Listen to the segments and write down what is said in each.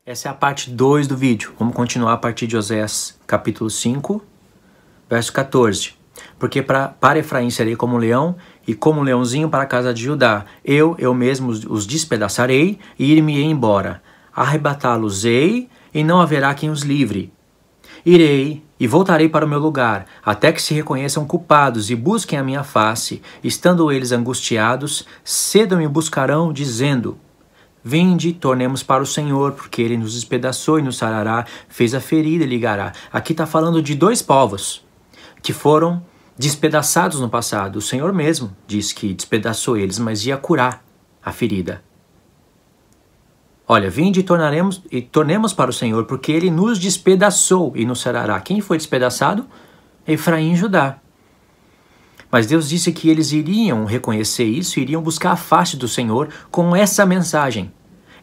Essa é a parte 2 do vídeo. Vamos continuar a partir de Oséias capítulo 5, verso 14. Porque para Efraim serei como um leão, e como um leãozinho para a casa de Judá. Eu mesmo os despedaçarei e ir-me-ei embora. Arrebatá-los-ei e não haverá quem os livre. Irei e voltarei para o meu lugar, até que se reconheçam culpados e busquem a minha face. Estando eles angustiados, cedo me buscarão, dizendo: Vinde, tornemos para o Senhor, porque Ele nos despedaçou e nos sarará, fez a ferida e ligará. Aqui está falando de dois povos que foram despedaçados no passado. O Senhor mesmo diz que despedaçou eles, mas ia curar a ferida. Olha, vinde e tornemos para o Senhor, porque Ele nos despedaçou e nos sarará. Quem foi despedaçado? Efraim e Judá. Mas Deus disse que eles iriam reconhecer isso, iriam buscar a face do Senhor com essa mensagem.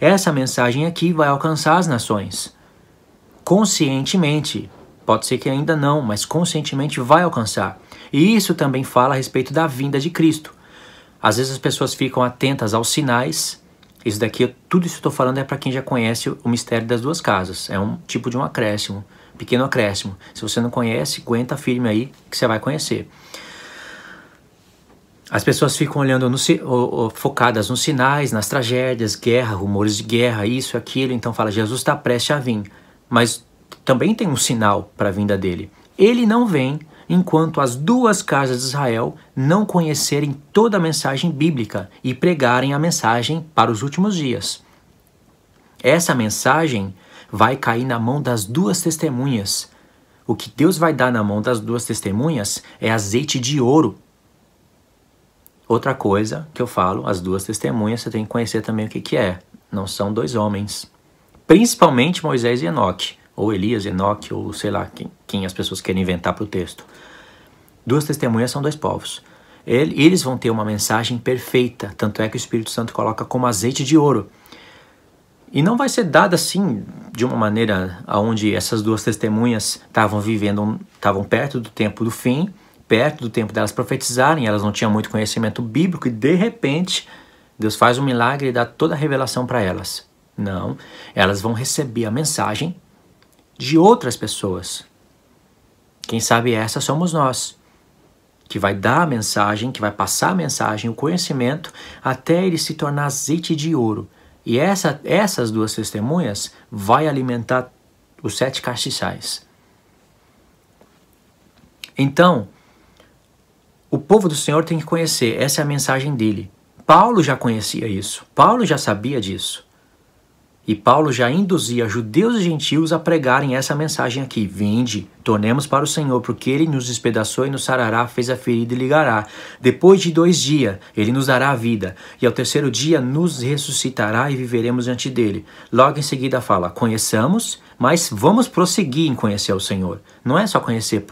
Essa mensagem aqui vai alcançar as nações. Conscientemente. Pode ser que ainda não, mas conscientemente vai alcançar. E isso também fala a respeito da vinda de Cristo. Às vezes as pessoas ficam atentas aos sinais. Tudo isso que eu estou falando é para quem já conhece o mistério das duas casas. É um tipo de um acréscimo, pequeno acréscimo. Se você não conhece, aguenta firme aí que você vai conhecer. As pessoas ficam olhando, focadas nos sinais, nas tragédias, guerra, rumores de guerra, isso, aquilo. Então fala, Jesus está prestes a vir. Mas também tem um sinal para a vinda dele. Ele não vem enquanto as duas casas de Israel não conhecerem toda a mensagem bíblica e pregarem a mensagem para os últimos dias. Essa mensagem vai cair na mão das duas testemunhas. O que Deus vai dar na mão das duas testemunhas é azeite de ouro. Outra coisa que eu falo, as duas testemunhas, você tem que conhecer também o que é. Não são dois homens. Principalmente Moisés e Enoque. Ou Elias e Enoque, ou sei lá, quem as pessoas querem inventar para o texto. Duas testemunhas são dois povos. Eles vão ter uma mensagem perfeita. Tanto é que o Espírito Santo coloca como azeite de ouro. E não vai ser dada assim, de uma maneira onde essas duas testemunhas estavam perto do tempo do fim, perto do tempo delas profetizarem, elas não tinham muito conhecimento bíblico e de repente Deus faz um milagre e dá toda a revelação para elas. Não, elas vão receber a mensagem de outras pessoas. Quem sabe essa somos nós, que vai dar a mensagem, que vai passar a mensagem, o conhecimento, até ele se tornar azeite de ouro. E essas duas testemunhas vai alimentar os 7 castiçais. Então, o povo do Senhor tem que conhecer, essa é a mensagem dele. Paulo já conhecia isso, Paulo já sabia disso. E Paulo já induzia judeus e gentios a pregarem essa mensagem aqui. Vinde, tornemos para o Senhor, porque Ele nos despedaçou e nos sarará, fez a ferida e ligará. Depois de 2 dias, Ele nos dará a vida. E ao 3º dia nos ressuscitará e viveremos diante dEle. Logo em seguida fala, conheçamos, mas vamos prosseguir em conhecer o Senhor. Não é só conhecer,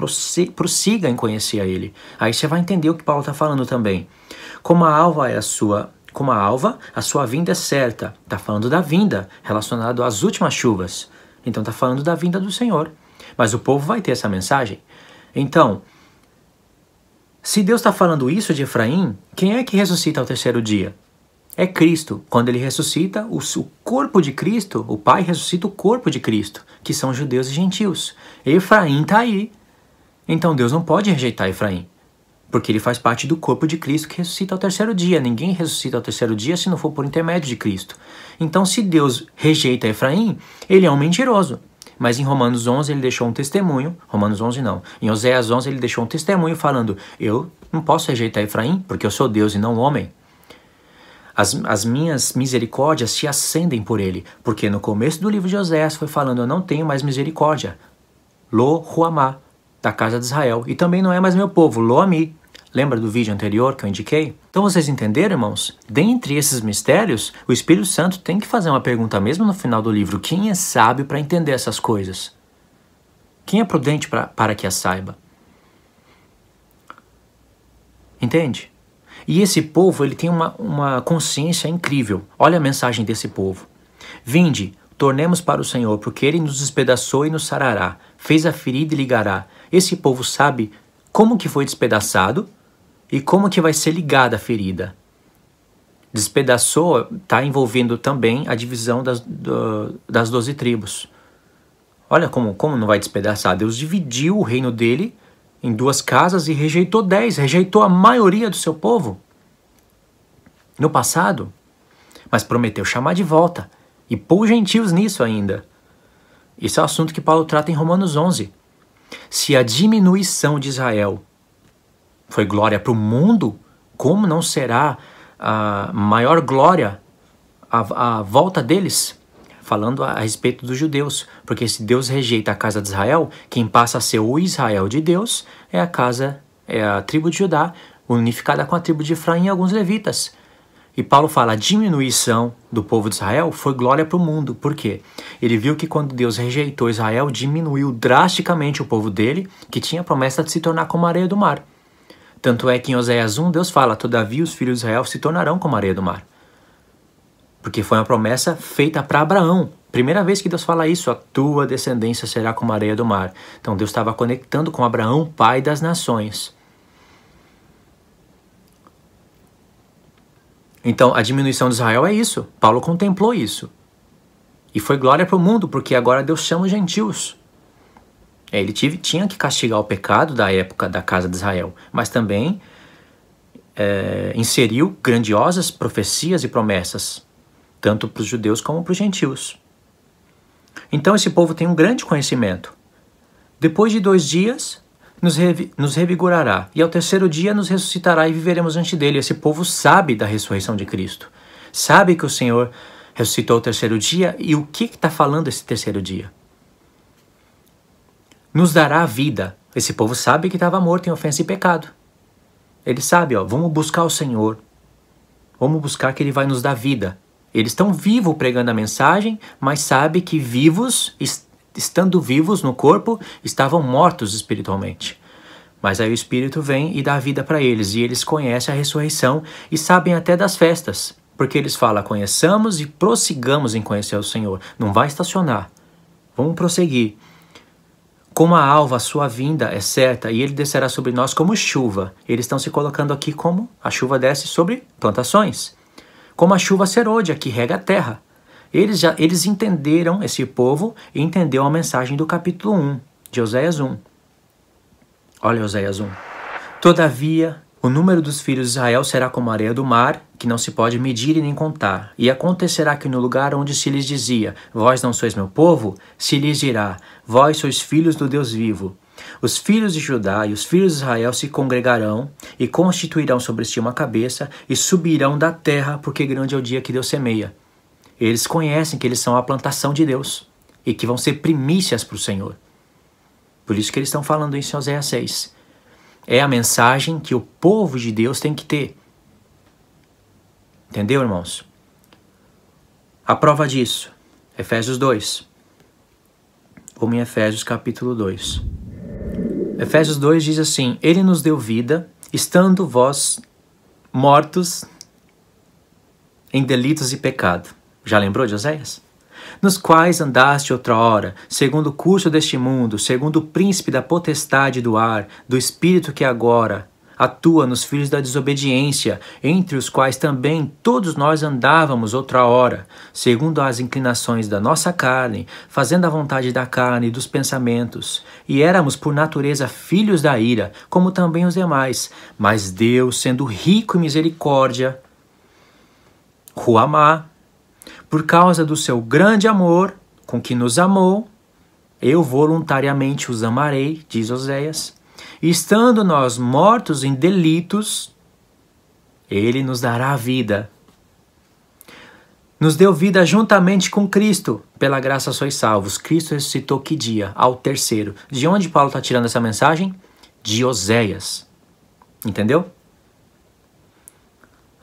prossiga em conhecer a Ele. Aí você vai entender o que Paulo está falando também. Como a alva, a sua vinda é certa. Está falando da vinda, relacionado às últimas chuvas. Então está falando da vinda do Senhor. Mas o povo vai ter essa mensagem. Então, se Deus está falando isso de Efraim, quem é que ressuscita ao 3º dia? É Cristo. Quando ele ressuscita, o corpo de Cristo, o Pai ressuscita o corpo de Cristo, que são judeus e gentios. Efraim está aí. Então Deus não pode rejeitar Efraim. Porque ele faz parte do corpo de Cristo que ressuscita ao 3º dia. Ninguém ressuscita ao 3º dia se não for por intermédio de Cristo. Então, se Deus rejeita Efraim, ele é um mentiroso. Mas em Romanos 11 ele deixou um testemunho. Romanos 11 não. Em Oséias 11 ele deixou um testemunho falando, eu não posso rejeitar Efraim, porque eu sou Deus e não homem. As minhas misericórdias se acendem por ele. Porque no começo do livro de Oséias foi falando, eu não tenho mais misericórdia. Lo Ruamá, da casa de Israel. E também não é mais meu povo, Lo Ami. Lembra do vídeo anterior que eu indiquei? Então vocês entenderam, irmãos? Dentre esses mistérios, o Espírito Santo tem que fazer uma pergunta mesmo no final do livro. Quem é sábio para entender essas coisas? Quem é prudente para que as saiba? Entende? E esse povo, ele tem uma consciência incrível. Olha a mensagem desse povo. Vinde, tornemos para o Senhor, porque Ele nos despedaçou e nos sarará. Fez a ferida e ligará. Esse povo sabe como que foi despedaçado e como que vai ser ligada a ferida. Despedaçou está envolvendo também a divisão das 12 tribos. Olha como não vai despedaçar. Deus dividiu o reino dele em 2 casas e rejeitou 10, rejeitou a maioria do seu povo no passado, mas prometeu chamar de volta e pôr os gentios nisso ainda. Esse é o assunto que Paulo trata em Romanos 11. Se a diminuição de Israel foi glória para o mundo, como não será a maior glória a volta deles? Falando a respeito dos judeus, porque se Deus rejeita a casa de Israel, quem passa a ser o Israel de Deus é a tribo de Judá, unificada com a tribo de Efraim e alguns levitas. E Paulo fala, a diminuição do povo de Israel foi glória para o mundo. Por quê? Ele viu que quando Deus rejeitou Israel, diminuiu drasticamente o povo dele, que tinha a promessa de se tornar como a areia do mar. Tanto é que em Oséias 1, Deus fala, todavia os filhos de Israel se tornarão como a areia do mar. Porque foi uma promessa feita para Abraão. Primeira vez que Deus fala isso, a tua descendência será como a areia do mar. Então Deus estava conectando com Abraão, pai das nações. Então a diminuição de Israel é isso. Paulo contemplou isso. E foi glória para o mundo, porque agora Deus chama os gentios. Ele tinha que castigar o pecado da época da casa de Israel, mas também inseriu grandiosas profecias e promessas, tanto para os judeus como para os gentios. Então esse povo tem um grande conhecimento. Depois de 2 dias, nos revigorará, e ao 3º dia nos ressuscitará e viveremos diante dele. Esse povo sabe da ressurreição de Cristo, sabe que o Senhor ressuscitou ao 3º dia, e o que está falando esse 3º dia? Nos dará a vida. Esse povo sabe que estava morto em ofensa e pecado. Ele sabe, vamos buscar o Senhor, vamos buscar que Ele vai nos dar vida. Eles estão vivos pregando a mensagem, mas sabe que vivos, estando vivos no corpo, estavam mortos espiritualmente. Mas aí o Espírito vem e dá vida para eles, e eles conhecem a ressurreição e sabem até das festas, porque eles falam, conheçamos e prossigamos em conhecer o Senhor. Não vai estacionar, vamos prosseguir. Como a alva, a sua vinda é certa, e ele descerá sobre nós como chuva. Eles estão se colocando aqui como a chuva desce sobre plantações. Como a chuva serôdia, que rega a terra. Eles entenderam, esse povo, e entendeu a mensagem do capítulo 1, de Oséias 1. Olha Oséias 1. Todavia, o número dos filhos de Israel será como a areia do mar, que não se pode medir e nem contar. E acontecerá que no lugar onde se lhes dizia, vós não sois meu povo, se lhes dirá, vós sois filhos do Deus vivo. Os filhos de Judá e os filhos de Israel se congregarão e constituirão sobre si uma cabeça e subirão da terra, porque grande é o dia que Deus semeia. Eles conhecem que eles são a plantação de Deus e que vão ser primícias para o Senhor. Por isso que eles estão falando isso em Oséias 6. É a mensagem que o povo de Deus tem que ter. Entendeu, irmãos? A prova disso, Efésios 2. Vamos em Efésios capítulo 2. Efésios 2 diz assim, Ele nos deu vida, estando vós mortos em delitos e pecado. Já lembrou de Oséias? Nos quais andaste outrora, segundo o curso deste mundo, segundo o príncipe da potestade do ar, do espírito que agora atua nos filhos da desobediência, entre os quais também todos nós andávamos outrora, segundo as inclinações da nossa carne, fazendo a vontade da carne e dos pensamentos, e éramos por natureza filhos da ira, como também os demais. Mas Deus, sendo rico em misericórdia, Ruamá, por causa do seu grande amor com que nos amou, eu voluntariamente os amarei, diz Oséias, e estando nós mortos em delitos, Ele nos dará a vida. Nos deu vida juntamente com Cristo, pela graça sois salvos. Cristo ressuscitou que dia? Ao 3º. De onde Paulo está tirando essa mensagem? De Oséias. Entendeu?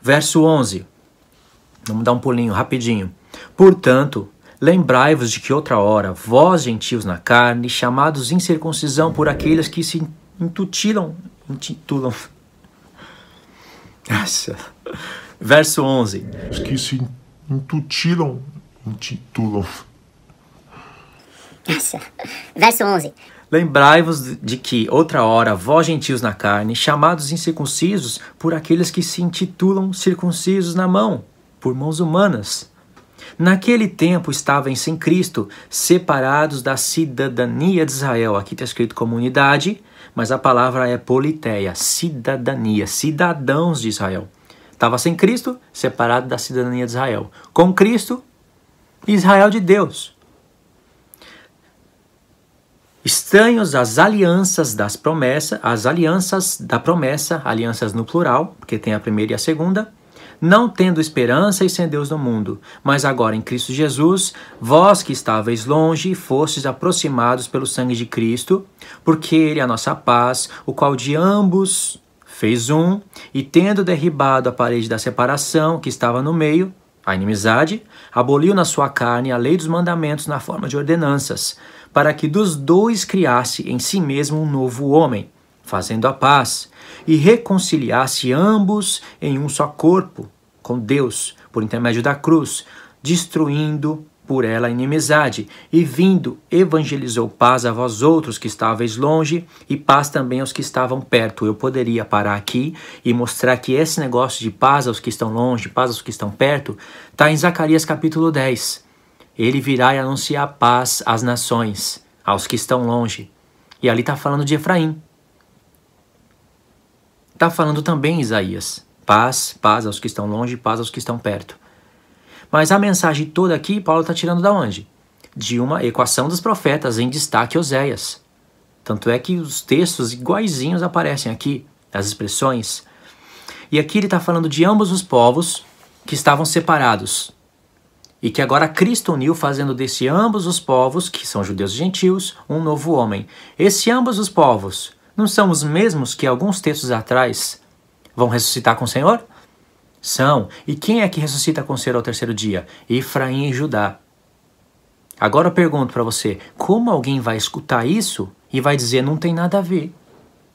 Verso 11. Vamos dar um pulinho rapidinho. Portanto, lembrai-vos de que outra hora, vós gentios na carne, chamados incircuncisão por aqueles que se intitulam. Verso 11. Os que se intitulam. Verso 11. Lembrai-vos de que, outra hora, vós gentios na carne, chamados incircuncisos por aqueles que se intitulam circuncisos na mão, por mãos humanas. Naquele tempo estavam sem Cristo, separados da cidadania de Israel. Aqui está escrito comunidade, mas a palavra é politeia, cidadania, cidadãos de Israel. Estava sem Cristo, separado da cidadania de Israel. Com Cristo, Israel de Deus. Estranhos às alianças das promessas, as alianças da promessa, alianças no plural, porque tem a primeira e a segunda, não tendo esperança e sem Deus no mundo, mas agora em Cristo Jesus, vós que estáveis longe, fostes aproximados pelo sangue de Cristo, porque Ele é a nossa paz, o qual de ambos fez um, e tendo derribado a parede da separação que estava no meio, a inimizade, aboliu na sua carne a lei dos mandamentos na forma de ordenanças, para que dos dois criasse em si mesmo um novo homem, fazendo a paz, e reconciliasse ambos em um só corpo com Deus, por intermédio da cruz, destruindo por ela a inimizade, e vindo, evangelizou paz a vós outros que estáveis longe, e paz também aos que estavam perto. Eu poderia parar aqui e mostrar que esse negócio de paz aos que estão longe, paz aos que estão perto, está em Zacarias capítulo 10. Ele virá e anunciar paz às nações, aos que estão longe. E ali está falando de Efraim. Está falando também Isaías. Paz, paz aos que estão longe, paz aos que estão perto. Mas a mensagem toda aqui, Paulo está tirando da onde? De uma equação dos profetas, em destaque Oséias. Tanto é que os textos iguaizinhos aparecem aqui, as expressões. E aqui ele está falando de ambos os povos que estavam separados. E que agora Cristo uniu, fazendo desse ambos os povos, que são judeus e gentios, um novo homem. Esse ambos os povos não são os mesmos que alguns textos atrás vão ressuscitar com o Senhor? São. E quem é que ressuscita com o Senhor ao terceiro dia? Efraim e Judá. Agora eu pergunto para você, como alguém vai escutar isso e vai dizer não tem nada a ver?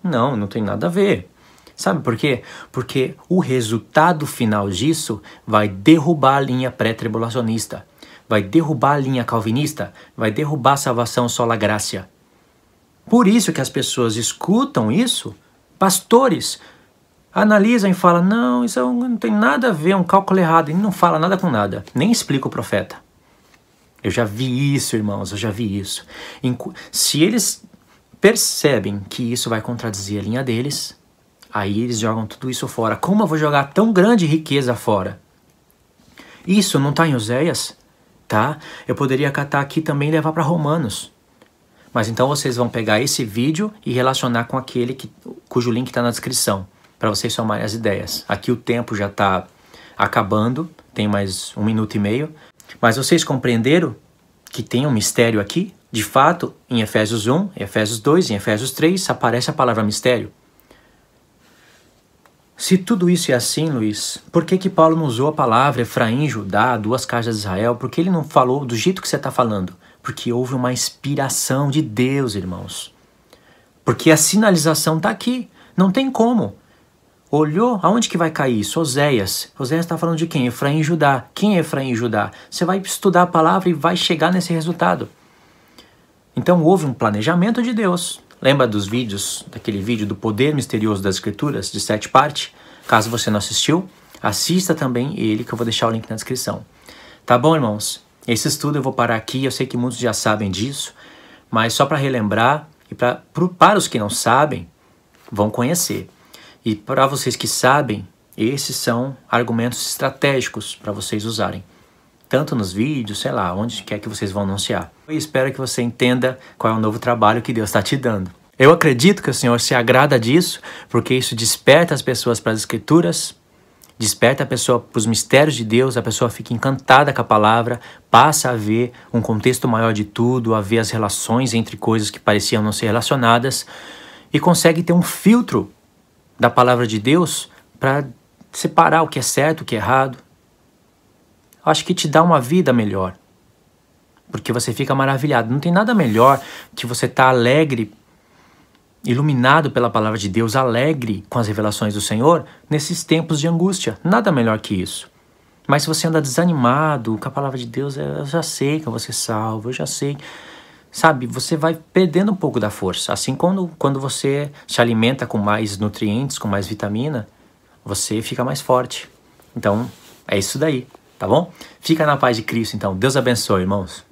Não, não tem nada a ver. Sabe por quê? Porque o resultado final disso vai derrubar a linha pré-tribulacionista, vai derrubar a linha calvinista, vai derrubar a salvação sola gracia. Por isso que as pessoas escutam isso, pastores analisam e falam, não, isso não tem nada a ver, é um cálculo errado, e não fala nada com nada, nem explica o profeta. Eu já vi isso, irmãos, eu já vi isso. Se eles percebem que isso vai contradizer a linha deles, aí eles jogam tudo isso fora. Como eu vou jogar tão grande riqueza fora? Isso não está em Oséias? Tá? Eu poderia catar aqui também e levar para Romanos. Mas então vocês vão pegar esse vídeo e relacionar com aquele cujo link está na descrição, para vocês somarem as ideias. Aqui o tempo já está acabando, tem mais 1 minuto e meio. Mas vocês compreenderam que tem um mistério aqui? De fato, em Efésios 1, em Efésios 2, em Efésios 3, aparece a palavra mistério. Se tudo isso é assim, Luiz, por que Paulo não usou a palavra Efraim, Judá, 2 casas de Israel? Por que ele não falou do jeito que você está falando? Porque houve uma inspiração de Deus, irmãos. Porque a sinalização está aqui. Não tem como. Olhou? Aonde que vai cair isso? Oséias. Oséias está falando de quem? Efraim e Judá. Quem é Efraim e Judá? Você vai estudar a palavra e vai chegar nesse resultado. Então houve um planejamento de Deus. Lembra dos vídeos, daquele vídeo do Poder Misterioso das Escrituras, de 7 partes? Caso você não assistiu, assista também ele, que eu vou deixar o link na descrição. Tá bom, irmãos? Esse estudo eu vou parar aqui, eu sei que muitos já sabem disso, mas só para relembrar, e para os que não sabem, vão conhecer. E para vocês que sabem, esses são argumentos estratégicos para vocês usarem. Tanto nos vídeos, sei lá, onde quer que vocês vão anunciar. Eu espero que você entenda qual é o novo trabalho que Deus está te dando. Eu acredito que o Senhor se agrada disso, porque isso desperta as pessoas para as Escrituras, desperta a pessoa para os mistérios de Deus, a pessoa fica encantada com a palavra, passa a ver um contexto maior de tudo, a ver as relações entre coisas que pareciam não ser relacionadas, e consegue ter um filtro da palavra de Deus para separar o que é certo, o que é errado. Acho que te dá uma vida melhor, porque você fica maravilhado. Não tem nada melhor que você estar alegre, iluminado pela palavra de Deus, alegre com as revelações do Senhor, nesses tempos de angústia. Nada melhor que isso. Mas se você anda desanimado com a palavra de Deus, eu já sei que eu vou ser salvo, eu já sei. sabe, você vai perdendo um pouco da força. Assim, quando você se alimenta com mais nutrientes, com mais vitamina, você fica mais forte. Então, é isso daí, tá bom? Fica na paz de Cristo, então. Deus abençoe, irmãos.